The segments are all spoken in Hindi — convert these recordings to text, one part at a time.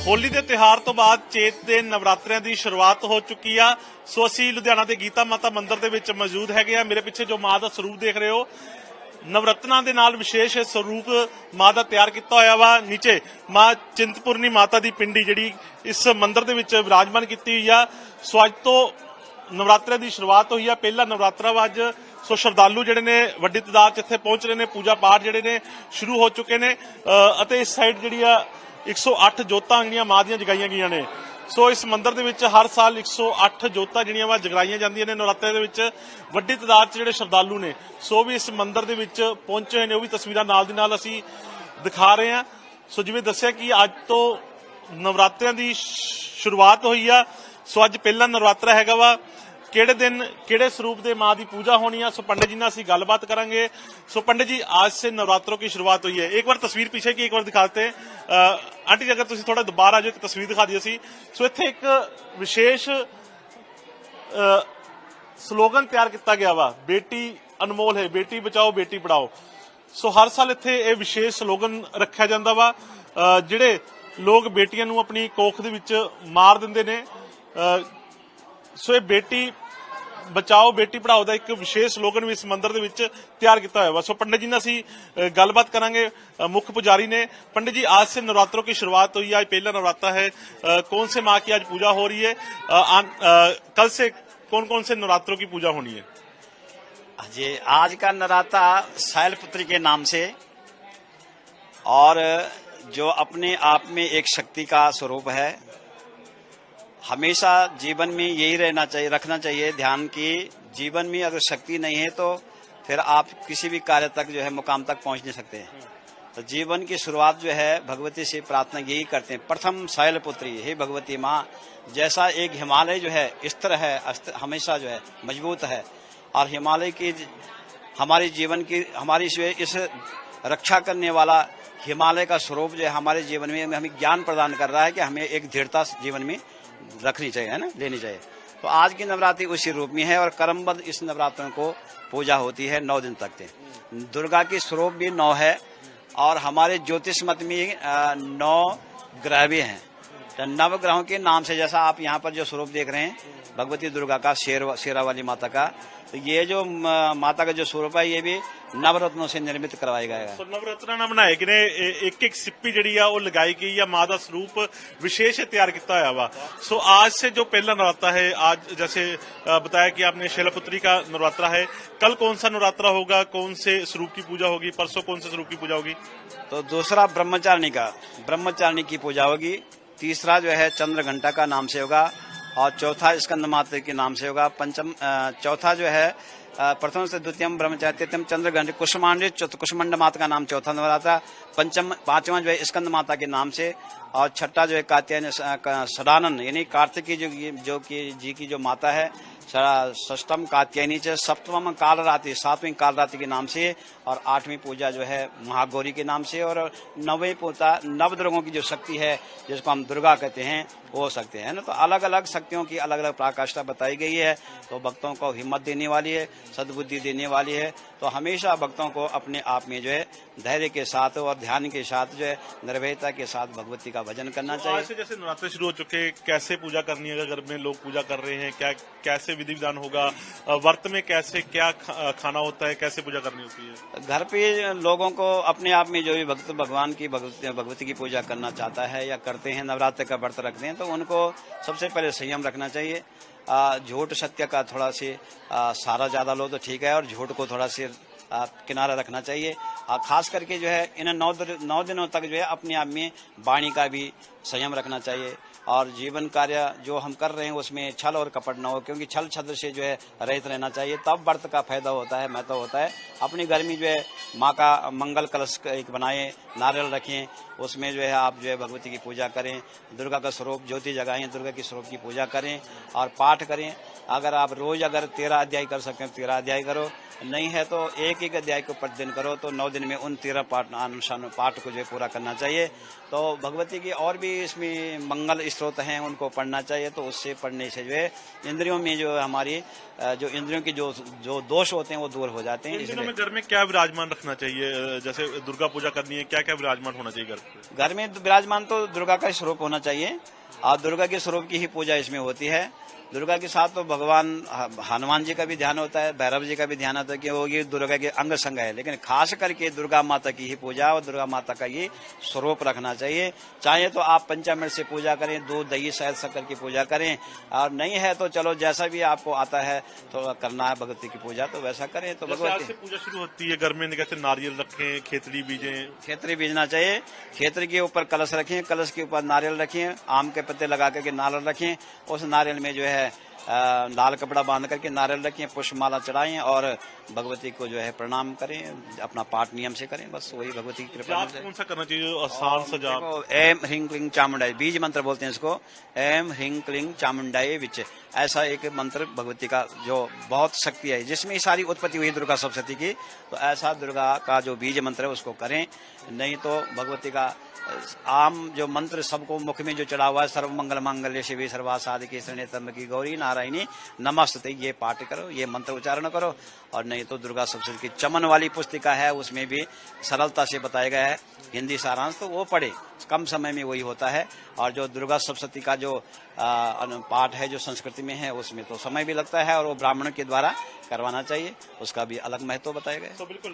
ਹੋਲੀ ਦੇ ਤਿਉਹਾਰ ਤੋਂ ਬਾਅਦ ਚੇਤ ਦੇ ਨਵਰਾਤਰਿਆਂ ਦੀ ਸ਼ੁਰੂਆਤ ਹੋ ਚੁੱਕੀ ਆ। ਸੋ ਅਸੀਂ ਲੁਧਿਆਣਾ ਦੇ ਗੀਤਾ ਮਾਤਾ ਮੰਦਿਰ ਦੇ ਵਿੱਚ ਮੌਜੂਦ ਹੈਗੇ ਆ। ਮੇਰੇ ਪਿੱਛੇ ਜੋ ਮਾਂ ਦਾ ਸਰੂਪ ਦੇਖ ਰਹੇ ਹੋ, ਨਵਰਤਨਾਂ ਦੇ ਨਾਲ ਵਿਸ਼ੇਸ਼ ਸਰੂਪ ਮਾਂ ਦਾ ਤਿਆਰ ਕੀਤਾ ਹੋਇਆ ਵਾ। ਨੀਚੇ ਮਾਂ ਚਿੰਤਪੁਰਨੀ ਮਾਤਾ ਦੀ ਪਿੰਡੀ ਜਿਹੜੀ ਇਸ ਮੰਦਿਰ ਦੇ ਵਿੱਚ ਵਿਰਾਜਮਾਨ ਕੀਤੀ ਹੋਈ ਆ। ਸੋ ਅੱਜ ਤੋਂ ਨਵਰਾਤਰਿਆਂ ਦੀ ਸ਼ੁਰੂਆਤ ਹੋਈ ਆ, ਪਹਿਲਾ ਨਵਰਾਤਰਾ ਵਾ ਅੱਜ। ਸੋ ਸ਼ਰਧਾਲੂ ਜਿਹੜੇ ਨੇ ਵੱਡੀ ਤਾਦਾਦ 'ਚ ਇੱਥੇ ਪਹੁੰਚ ਰਹੇ ਨੇ, ਪੂਜਾ ਪਾਠ ਜਿਹੜੇ ਨੇ ਸ਼ੁਰੂ ਹੋ ਚੁੱਕੇ ਨੇ ਅਤੇ ਇਸ ਸਾਈਡ ਜਿਹੜੀ ਆ 108 ਜੋਤਾਂ ਜਿਹੜੀਆਂ ਮਾਂ ਦੀਆਂ ਜਗਾਈਆਂ ਗਈਆਂ ਨੇ। ਸੋ ਇਸ ਮੰਦਿਰ ਦੇ ਵਿੱਚ ਹਰ ਸਾਲ 108 ਜੋਤਾਂ ਜਿਹੜੀਆਂ ਵਾ ਜਗਾਈਆਂ ਜਾਂਦੀਆਂ ਨੇ ਨਵਰਾਤਰੇ ਦੇ ਵਿੱਚ। ਵੱਡੀ ਤਾਦਾਦ 'ਚ ਜਿਹੜੇ ਸ਼ਰਧਾਲੂ ਨੇ ਸੋ ਵੀ ਇਸ ਮੰਦਿਰ ਦੇ ਵਿੱਚ ਪਹੁੰਚੇ ਹੋਏ ਨੇ, ਉਹ ਵੀ ਤਸਵੀਰਾਂ ਨਾਲ ਦੀ ਨਾਲ ਅਸੀਂ ਦਿਖਾ ਰਹੇ ਹਾਂ। ਸੋ ਜਿਵੇਂ ਦੱਸਿਆ ਕਿ ਅੱਜ ਤੋਂ ਨਵਰਾਤਰਿਆਂ ਦੀ ਸ਼ੁਰੂਆਤ ਹੋਈ ਆ। ਸੋ ਅੱਜ ਪਹਿਲਾ ਨਵਰਾਤਰਾ ਹੈਗਾ ਵਾ। ਕਿਹੜੇ ਦਿਨ ਕਿਹੜੇ ਸਰੂਪ ਦੇ माँ की पूजा होनी है, सो पंडित जी ने असं गलबात करेंगे। सो पंडित जी, आज से नवरात्रों की शुरुआत हुई है। एक बार तस्वीर पीछे की एक बार दिखाते हैं आंटी जी, अगर तुम थोड़ा दोबारा आ जाओ, तस्वीर दिखा दी असी। सो इत्थे एक विशेष स्लोगन तैयार किया गया वा, बेटी अनमोल है, बेटी बचाओ बेटी पढ़ाओ। सो हर साल इत्थे ये विशेष स्लोगन रखा जाता वा। जिहड़े लोग बेटियां नूं अपनी कोख दे विच मार दिंदे ने, सो ये बेटी बचाओ बेटी पढ़ाओ का एक विशेष स्लोगन भी इस मंदिर के विच तैयार किया हुआ। सो पंडित जी ने असी गलबात करांगे, मुख्य पुजारी ने। पंडित जी, आज से नवरात्रों की शुरुआत हुई है, आज पहला नवरात्रा है, कौन से माँ की आज पूजा हो रही है? कल से कौन कौन से नवरात्रों की पूजा होनी है? जी, आज का नवरात्रा शैलपुत्री के नाम से, और जो अपने आप में एक शक्ति का स्वरूप है। हमेशा जीवन में यही रहना चाहिए, रखना चाहिए ध्यान की जीवन में अगर शक्ति नहीं है तो फिर आप किसी भी कार्य तक जो है मुकाम तक पहुंच नहीं सकते हैं। तो जीवन की शुरुआत जो है भगवती से प्रार्थना यही करते हैं, प्रथम शैलपुत्री, हे भगवती माँ। जैसा एक हिमालय जो है स्थिर है, हमेशा जो है मजबूत है, और हिमालय की हमारे जीवन की हमारी इस रक्षा करने वाला हिमालय का स्वरूप जो है हमारे जीवन में हमें ज्ञान प्रदान कर रहा है कि हमें एक दृढ़ता जीवन में रखनी चाहिए, है ना, लेनी चाहिए। तो आज की नवरात्रि उसी रूप में है, और क्रमबद्ध इस नवरात्रों को पूजा होती है 9 दिन तक। दुर्गा की स्वरूप भी 9 है, और हमारे ज्योतिष मत में 9 ग्रह भी हैं। तो नवग्रहों के नाम से, जैसा आप यहाँ पर जो स्वरूप देख रहे हैं भगवती दुर्गा का, शेरा वाली माता का, तो ये जो माता का जो स्वरूप है ये भी नवरत्नों से निर्मित करवाया गया है। तो नवरत्न बनाए कि एक एक सिप्पी जी लगाई गई है, माँ का स्वरूप विशेष तैयार किया हुआ वा। सो आज से जो पहला नवरात्रा है, आज जैसे बताया कि आपने शैलपुत्री का नवरात्रा है, कल कौन सा नवरात्रा होगा, कौन से स्वरूप की पूजा होगी, परसों कौन से स्वरूप की पूजा होगी? तो दूसरा ब्रह्मचारिणी की पूजा होगी। तीसरा जो है चंद्र घंटा का नाम से होगा, और चौथा स्कंद माता के नाम से होगा। चौथा जो है प्रथम से द्वितीयम ब्रह्मचारी, तृतीयम चंद्र घंटे कुष्मांडी, कुष्मांड माता का नाम चौथा नवरात्रा। पांचवा जो है स्कंद माता के नाम से, और छठा जो है कात्यायनी सदानंद यानी कार्तिकी जो की जी की जो माता है, षष्टम कात्यायनी से, सप्तम कालरात्रि, 7वीं कालरात्रि के नाम से, और 8वीं पूजा जो है महागौरी के नाम से, और 9वीं पूजा नवदुर्गों की जो शक्ति है जिसको हम दुर्गा कहते हैं वो हो सकते हैं ना। तो अलग अलग शक्तियों की अलग अलग पराकाष्ठा बताई गई है। तो भक्तों को हिम्मत देने वाली है, सद्बुद्धि देने वाली है। तो हमेशा भक्तों को अपने आप में जो है धैर्य के साथ और ध्यान के साथ जो है निर्भयता के साथ भगवती का भजन करना चाहिए। आज से जैसे नवरात्रि शुरू हो चुके, कैसे पूजा करनी है? घर में लोग पूजा कर रहे हैं, क्या कैसे विधि विधान होगा? व्रत में कैसे क्या खाना होता है, कैसे पूजा करनी होती है? घर पे लोगों को अपने आप में जो भी भक्त भगवान की भगवती की पूजा करना चाहता है या करते हैं, नवरात्र का व्रत रखते हैं, तो उनको सबसे पहले संयम रखना चाहिए। झूठ सत्य का थोड़ा से सारा ज्यादा लो तो ठीक है, और झूठ को थोड़ा से किनारा रखना चाहिए। खास करके जो है इन 9 दिनों तक जो है अपने आप में वाणी का भी संयम रखना चाहिए, और जीवन कार्य जो हम कर रहे हैं उसमें छल और कपट न हो, क्योंकि छल छद्र से जो है रहित रहना चाहिए, तब व्रत का फायदा होता है, महत्व होता है। अपनी घर में जो है माँ का मंगल कलश एक बनाएं, नारियल रखें, उसमें जो है आप जो है भगवती की पूजा करें, दुर्गा का स्वरूप ज्योति जगाएं, दुर्गा की स्वरूप की पूजा करें और पाठ करें। अगर आप रोज 13 अध्याय कर सकते हैं 13 अध्याय करो, नहीं है तो एक अध्याय को प्रतिदिन करो, तो 9 दिन में उन 13 पाठ को जो है पूरा करना चाहिए। तो भगवती की और भी इसमें मंगल स्रोत हैं, उनको पढ़ना चाहिए। तो उससे पढ़ने से जो है इंद्रियों में जो हमारी जो इंद्रियों की जो दोष होते हैं वो दूर हो जाते हैं। इन दिनों में घर में क्या विराजमान रखना चाहिए? जैसे दुर्गा पूजा करनी है, क्या क्या विराजमान होना चाहिए घर पे? घर में विराजमान तो दुर्गा का स्वरूप होना चाहिए और दुर्गा के स्वरूप की ही पूजा इसमें होती है। दुर्गा के साथ तो भगवान हनुमान जी का भी ध्यान होता है, भैरव जी का भी ध्यान होता है कि वो ये दुर्गा के अंग संग है। लेकिन खास करके दुर्गा माता की ही पूजा और दुर्गा माता का ये स्वरूप रखना चाहिए। चाहे तो आप पंचामृत से पूजा करें, दूध दही शहद शक्कर की पूजा करें, और नहीं है तो चलो जैसा भी आपको आता है तो करना है भगवती की पूजा तो वैसा करें। तो भगवती से पूजा शुरू होती है घर में, कैसे नारियल रखें, खेतड़ी बीजें? खेतरी बीजना चाहिए। खेतरी के ऊपर कलश रखें, कलश के ऊपर नारियल रखें, आम के पत्ते लगा करके नारियल रखें, उस नारियल में जो है लाल कपड़ा बांध करके नारियल रखें, पुष्पमाला चढ़ाएं और भगवती को जो है प्रणाम करें, अपना पाठ नियम से करें। बस वही भगवती की कृपा जाप कौन सा करना चाहिए? आसान सा जाप। एम ह्रीं क्लीं चामुंडाई, बीज मंत्र बोलते हैं इसको, एम ह्रीं क्लीं चामुंडाई विच, ऐसा एक मंत्र भगवती का जो बहुत शक्ति है, जिसमें सारी उत्पत्ति हुई दुर्गा सप्तशती की। तो ऐसा दुर्गा का जो बीज मंत्र है उसको करें। नहीं तो भगवती का आम जो मंत्र सबको मुख में जो चढ़ा हुआ है, सर्व मंगल मांगल्य शिवे सर्वासाधिके शरण्ये त्र्यंबके गौरी नारायणी नमस्ते, ये पाठ करो, ये मंत्र उच्चारण करो। और नहीं तो दुर्गा सप्तशती की चमन वाली पुस्तिका है, उसमें भी सरलता से बताया गया है हिंदी सारांश, तो वो पढ़े, कम समय में वही होता है। और जो दुर्गा सप्तशती का जो पाठ है जो संस्कृति में है उसमें तो समय भी लगता है और वो ब्राह्मणों के द्वारा करवाना चाहिए, उसका भी अलग महत्व बताया गया है। तो बिल्कुल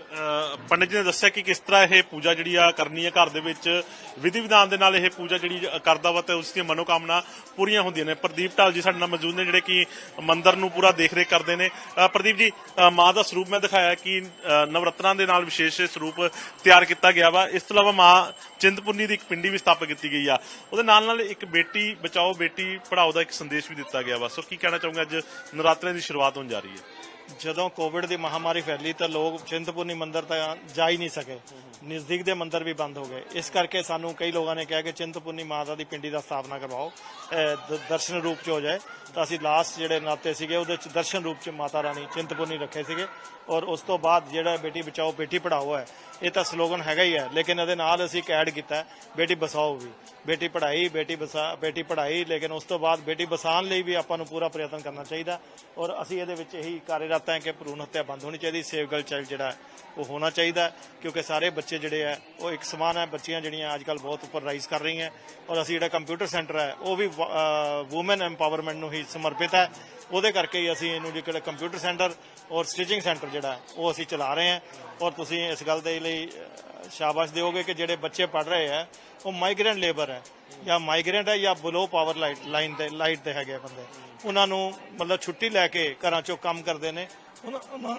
पंडित जी ने ਦੱਸਿਆ ਕਿ ਕਿਸ ਤਰ੍ਹਾਂ ਇਹ ਪੂਜਾ ਜਿਹੜੀ ਆ ਕਰਨੀ ਹੈ ਘਰ ਦੇ ਵਿੱਚ, ਵਿਧੀ ਵਿਧਾਨ ਦੇ ਨਾਲ ਇਹ ਪੂਜਾ ਜਿਹੜੀ ਕਰਦਾ ਵਾ ਤੇ ਉਸ ਦੀਆਂ ਮਨੋਕਾਮਨਾ ਪੂਰੀਆਂ ਹੁੰਦੀਆਂ ਨੇ। ਪ੍ਰਦੀਪ ਢਾਲ ਜੀ ਸਾਡੇ ਨਾਲ ਮੌਜੂਦ ਨੇ ਜਿਹੜੇ ਕਿ ਮੰਦਿਰ ਨੂੰ ਪੂਰਾ ਦੇਖ ਰੇਖ ਕਰਦੇ ਨੇ। ਪ੍ਰਦੀਪ ਜੀ, ਮਾਂ ਦਾ ਸਰੂਪ ਮੈਂ ਦਿਖਾਇਆ ਕਿ ਨਵਰਤਨਾਂ ਦੇ ਨਾਲ ਵਿਸ਼ੇਸ਼ ਸਰੂਪ ਤਿਆਰ ਕੀਤਾ ਗਿਆ ਵਾ। ਇਸ ਤੋਂ ਇਲਾਵਾ ਮਾਂ ਚਿੰਤਪੁਰਨੀ ਦੀ ਇੱਕ ਪਿੰਡੀ ਵੀ ਸਥਾਪਿਤ ਕੀਤੀ ਗਈ ਆ। ਉਹਦੇ ਨਾਲ ਨਾਲ ਇੱਕ ਬੇਟੀ ਬਚਾਓ ਬੇਟੀ ਪੜਾਓ ਦਾ ਇੱਕ ਸੰਦੇਸ਼ ਵੀ ਦਿੱਤਾ ਗਿਆ ਵਾ। ਸੋ ਕੀ ਕਹਿਣਾ ਚਾਹੂੰਗਾ, ਅੱਜ ਨਵਰਾਤਰਿਆਂ ਦੀ ਸ਼ੁਰੂਆਤ ਹੋਣ ਜਾ ਰਹੀ ਹੈ। ਜਦੋਂ ਕੋਵਿਡ ਦੀ ਮਹਾਮਾਰੀ ਫੈਲੀ ਤਾਂ ਲੋਕ ਚਿੰਤਪੁਰਨੀ ਮੰਦਿਰ ਤਾਂ ਜਾ ਹੀ ਨਹੀਂ ਸਕੇ, ਨਜ਼ਦੀਕ ਦੇ ਮੰਦਿਰ ਵੀ ਬੰਦ ਹੋ ਗਏ। ਇਸ ਕਰਕੇ ਸਾਨੂੰ ਕਈ ਲੋਕਾਂ ਨੇ ਕਿਹਾ ਕਿ ਚਿੰਤਪੁਰਨੀ ਮਾਤਾ ਦੀ ਪਿੰਡੀ ਦਾ ਸਥਾਪਨਾ ਕਰਵਾਓ, ਦਰਸ਼ਨ ਰੂਪ ਚ ਹੋ ਜਾਏ। ਤਾਂ ਅਸੀਂ ਲਾਸਟ ਜਿਹੜੇ ਨਾਤੇ ਸੀਗੇ ਉਹਦੇ ਚ ਦਰਸ਼ਨ ਰੂਪ ਚ ਮਾਤਾ ਰਾਣੀ ਚਿੰਤਪੁਰਨੀ ਰੱਖੇ ਸੀਗੇ। ਔਰ ਉਸ ਤੋਂ ਬਾਅਦ ਜਿਹੜਾ ਬੇਟੀ ਬਚਾਓ ਬੇਟੀ ਪੜਾਓ ਹੈ, ਇਹ ਤਾਂ ਸਲੋਗਨ ਹੈਗਾ ਹੀ ਹੈ, ਲੇਕਿਨ ਇਹਦੇ ਨਾਲ ਅਸੀਂ ਇੱਕ ਐਡ ਕੀਤਾ ਬੇਟੀ ਬਸਾਓ ਵੀ, ਬੇਟੀ ਪੜਾਈ ਬੇਟੀ ਪੜਾਈ। ਲੇਕਿਨ ਉਸ ਤੋਂ ਬਾਅਦ ਬੇਟੀ ਬਸਾਉਣ ਲਈ ਵੀ ਆਪਾਂ ਨੂੰ ਪੂਰਾ ਪ੍ਰਯਤਨ ਕਰਨਾ ਚਾਹੀਦਾ। ਔਰ ਅਸੀਂ ਇਹਦੇ ਵਿੱਚ ਇਹੀ ਕਾਰਜਰਤ ਹੈ ਕਿ ਭਰੂਣ ਹੱਤਿਆ ਬੰਦ ਹੋਣੀ ਚਾਹੀਦੀ, ਸੇਫ ਗਰਲ ਚਾਈਲਡ ਜਿਹੜਾ ਉਹ ਹੋਣਾ ਚਾਹੀਦਾ, ਕਿਉਂਕਿ ਸਾਰੇ ਬੱਚੇ ਜਿਹੜੇ ਹੈ ਉਹ ਇੱਕ ਸਮਾਨ ਹੈ। ਬੱਚੀਆਂ ਜਿਹੜੀਆਂ ਅੱਜ ਕੱਲ੍ਹ ਬਹੁਤ ਉੱਪਰ ਰਾਈਜ਼ ਕਰ ਰਹੀਆਂ। ਔਰ ਅਸੀਂ ਜਿਹੜਾ ਕੰਪਿਊਟਰ ਸੈਂਟਰ ਹੈ ਉਹ ਵੀ ਵੂਮਨ ਐਮਪਾਵਰਮੈਂਟ ਨੂੰ ਹੀ ਸਮਰਪਿਤ ਹੈ। ਉਹਦੇ ਕਰਕੇ ਹੀ ਅਸੀਂ ਇਹਨੂੰ ਜਿਹੜਾ ਕੰਪਿਊਟਰ ਸੈਂਟਰ ਔਰ ਸਟਿਚਿੰਗ ਸੈਂਟਰ ਜਿਹੜਾ ਉਹ ਅਸੀਂ ਚਲਾ ਰਹੇ ਹਾਂ। ਔਰ ਤੁਸੀਂ ਇਸ ਗੱਲ ਦੇ ਲਈ ਸ਼ਾਬਾਸ਼ ਦਿਓਗੇ ਕਿ ਜਿਹੜੇ ਬੱਚੇ ਪੜ੍ਹ ਰਹੇ ਹੈ ਉਹ ਮਾਈਗ੍ਰੈਂਟ ਲੇਬਰ ਹੈ ਜਾਂ ਮਾਈਗ੍ਰੈਂਟ ਹੈ ਜਾਂ ਬਿਲੋ ਪਾਵਰ ਲਾਈਟ ਤੇ ਹੈਗੇ ਬੰਦੇ, ਉਹਨਾਂ ਨੂੰ ਮਤਲਬ ਛੁੱਟੀ ਲੈ ਕੇ ਘਰਾਂ ਚੋਂ ਕੰਮ ਕਰਦੇ ਨੇ, ਉਹਨਾਂ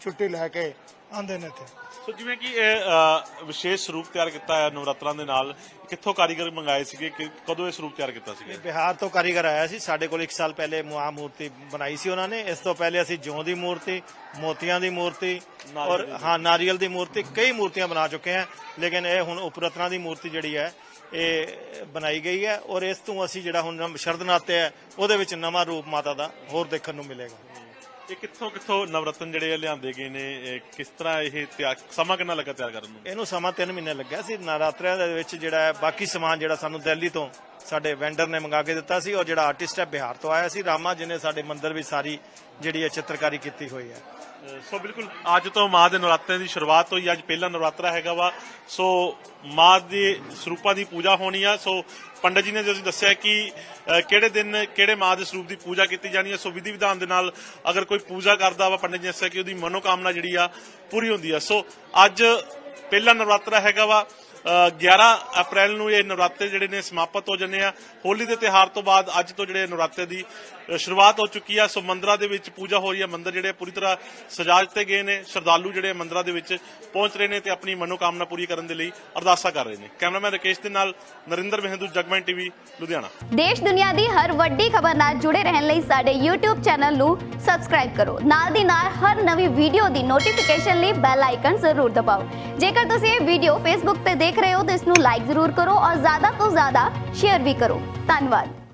ਛੁੱਟੀ ਲੈ ਕੇ ਆਉਂਦੇ ਨੇ ਇੱਥੇ। ਸੋ ਜਿਵੇਂ ਕਿ ਇਹ ਵਿਸ਼ੇਸ਼ ਸਰੂਪ ਤਿਆਰ ਕੀਤਾ ਹੈ ਨਵਰਾਤਰਾਂ ਦੇ ਨਾਲ, ਕਿੱਥੋਂ ਕਾਰੀਗਰ ਮੰਗਾਏ ਸੀਗੇ, ਕਦੋਂ ਇਹ ਸਰੂਪ ਤਿਆਰ ਕੀਤਾ ਸੀਗਾ? ਬਿਹਾਰ ਤੋਂ ਕਾਰੀਗਰ ਆਇਆ ਸੀ ਸਾਡੇ ਕੋਲ 1 ਸਾਲ ਪਹਿਲੇ। ਮੁਆ ਮੂਰਤੀ ਬਣਾਈ ਸੀ ਉਹਨਾਂ ਨੇ। ਇਸ ਤੋਂ ਪਹਿਲੇ ਅਸੀਂ ਜੌਂ ਦੀ ਮੂਰਤੀ, ਮੋਤੀਆਂ ਦੀ ਮੂਰਤੀ ਔਰ ਨਾਰੀਅਲ ਦੀ ਮੂਰਤੀ, ਕਈ ਮੂਰਤੀਆਂ ਬਣਾ ਚੁੱਕੇ ਹਾਂ। ਲੇਕਿਨ ਇਹ ਹੁਣ ਉਪਰਤਨਾਂ ਦੀ ਮੂਰਤੀ ਜਿਹੜੀ ਹੈ ਇਹ ਬਣਾਈ ਗਈ ਹੈ। ਔਰ ਇਸ ਤੋਂ ਅਸੀਂ ਜਿਹੜਾ ਹੁਣ ਸ਼ਰਦ ਨਾਤੇ ਹੈ ਉਹਦੇ ਵਿੱਚ ਨਵਾਂ ਰੂਪ ਮਾਤਾ ਦਾ ਹੋਰ ਦੇਖਣ ਨੂੰ ਮਿਲੇਗਾ। ਇਹ ਕਿੱਥੋਂ ਨਵਰਤਨ ਜਿਹੜੇ ਲਿਆਂਦੇ ਗਏ ਨੇ, ਕਿਸ ਤਰ੍ਹਾਂ ਇਹ ਤਿਆਰ, ਸਮਾਂ ਕਿੰਨਾ ਲੱਗਾ ਤਿਆਰ ਕਰਨ ਨੂੰ? ਇਹਨੂੰ ਸਮਾਂ 3 ਮਹੀਨੇ ਲੱਗਿਆ ਸੀ। ਨਵਰਾਤਰਿਆਂ ਦੇ ਵਿੱਚ ਜਿਹੜਾ ਬਾਕੀ ਸਮਾਨ ਜਿਹੜਾ ਸਾਨੂੰ ਦਿੱਲੀ ਤੋਂ ਸਾਡੇ ਵੈਂਡਰ ਨੇ ਮੰਗਾ ਕੇ ਦਿੱਤਾ ਸੀ, ਔਰ ਜਿਹੜਾ ਆਰਟਿਸਟ ਹੈ ਬਿਹਾਰ ਤੋਂ ਆਇਆ ਸੀ ਰਾਮਾ, ਜਿਹਨੇ ਸਾਡੇ ਮੰਦਿਰ ਵੀ ਸਾਰੀ ਜਿਹੜੀ ਹੈ ਚਿੱਤਰਕਾਰੀ ਕੀਤੀ ਹੋਈ ਹੈ। ਸੋ ਬਿਲਕੁਲ ਅੱਜ ਤੋਂ ਮਾਂ ਦੇ ਨਵਰਾਤਰਿਆਂ ਦੀ ਸ਼ੁਰੂਆਤ ਹੋਈ। ਅੱਜ ਪਹਿਲਾ ਨਵਰਾਤਰਾ ਹੈਗਾ ਵਾ। ਸੋ ਮਾਂ ਦੇ ਸਰੂਪਾਂ ਦੀ ਪੂਜਾ ਹੋਣੀ ਆ। ਸੋ ਪੰਡਤ ਜੀ ਨੇ ਜਦੋਂ ਦੱਸਿਆ ਕਿ ਕਿਹੜੇ ਦਿਨ ਕਿਹੜੇ ਮਾਂ ਦੇ ਸਰੂਪ ਦੀ ਪੂਜਾ ਕੀਤੀ ਜਾਣੀ ਹੈ। ਸੋ ਵਿਧੀ ਵਿਧਾਨ ਦੇ ਨਾਲ ਅਗਰ ਕੋਈ ਪੂਜਾ ਕਰਦਾ ਵਾ, ਪੰਡਤ ਜੀ ਨੇ ਦੱਸਿਆ ਕਿ ਉਹਦੀ ਮਨੋਕਾਮਨਾ ਜਿਹੜੀ ਆ ਪੂਰੀ ਹੁੰਦੀ ਆ। ਸੋ ਅੱਜ ਪਹਿਲਾ ਨਵਰਾਤਰਾ ਹੈਗਾ ਵਾ। 11 ਅਪ੍ਰੈਲ ਨੂੰ ਇਹ ਨਵਰਾਤੇ ਜਿਹੜੇ ਨੇ ਸਮਾਪਤ ਹੋ ਜਾਂਦੇ ਆ। ਹੋਲੀ ਦੇ ਤਿਉਹਾਰ ਤੋਂ ਬਾਅਦ ਅੱਜ ਤੋਂ ਜਿਹੜੇ ਨਵਰਾਤੇ ਦੀ ਸ਼ੁਰੂਆਤ ਹੋ ਚੁੱਕੀ ਆ। ਸੋ ਮੰਦਰਾਂ ਦੇ ਵਿੱਚ ਪੂਜਾ ਹੋ ਰਹੀ ਹੈ। ਮੰਦਿਰ ਜਿਹੜੇ ਪੂਰੀ ਤਰ੍ਹਾਂ ਸਜਾ ਦਿੱਤੇ ਗਏ ਨੇ। ਸ਼ਰਧਾਲੂ ਜਿਹੜੇ ਮੰਦਰਾਂ ਦੇ ਵਿੱਚ ਪਹੁੰਚ ਰਹੇ ਨੇ ਤੇ ਆਪਣੀ ਮਨੋਕਾਮਨਾ ਪੂਰੀ ਕਰਨ ਦੇ ਲਈ ਅਰਦਾਸਾਂ ਕਰ ਰਹੇ ਨੇ। ਕੈਮਰਾਮੈਨ ਰਕੇਸ਼ ਦੇ ਨਾਲ ਨਰਿੰਦਰ ਮਹਿੰਦੂ, ਜਗਮੈਨ ਟੀਵੀ, ਲੁਧਿਆਣਾ। ਦੇਸ਼ ਦੁਨੀਆ ਦੀ ਹਰ ਵੱਡੀ ਖਬਰ ਨਾਲ ਜੁੜੇ ਰਹਿਣ ਲਈ ਸਾਡੇ YouTube ਚੈਨਲ ਨੂੰ ਸਬਸਕ੍ਰਾਈਬ ਕਰੋ। ਨਾਲ ਦੀ ਨਾਲ ਹਰ ਨਵੀਂ ਵੀਡੀਓ ਦੀ ਨੋਟੀਫਿਕੇਸ਼ਨ ਲਈ ਬੈਲ ਆਈਕਨ ਜ਼ਰੂਰ ਦਬਾਓ। ਜੇਕਰ ਤੁਸੀਂ ਇਹ ਵੀਡੀਓ Facebook ਤੇ ਦੇਖ ਰਹੇ ਹੋ ਤਾਂ ਇਸ ਨੂੰ ਲਾਈਕ ਜ਼ਰੂਰ ਕਰੋ ਔਰ ਜ਼ਿਆਦਾ ਤੋਂ ਜ਼ਿਆਦਾ ਸ਼ੇਅਰ ਵੀ ਕਰੋ। ਧੰਨਵਾਦ।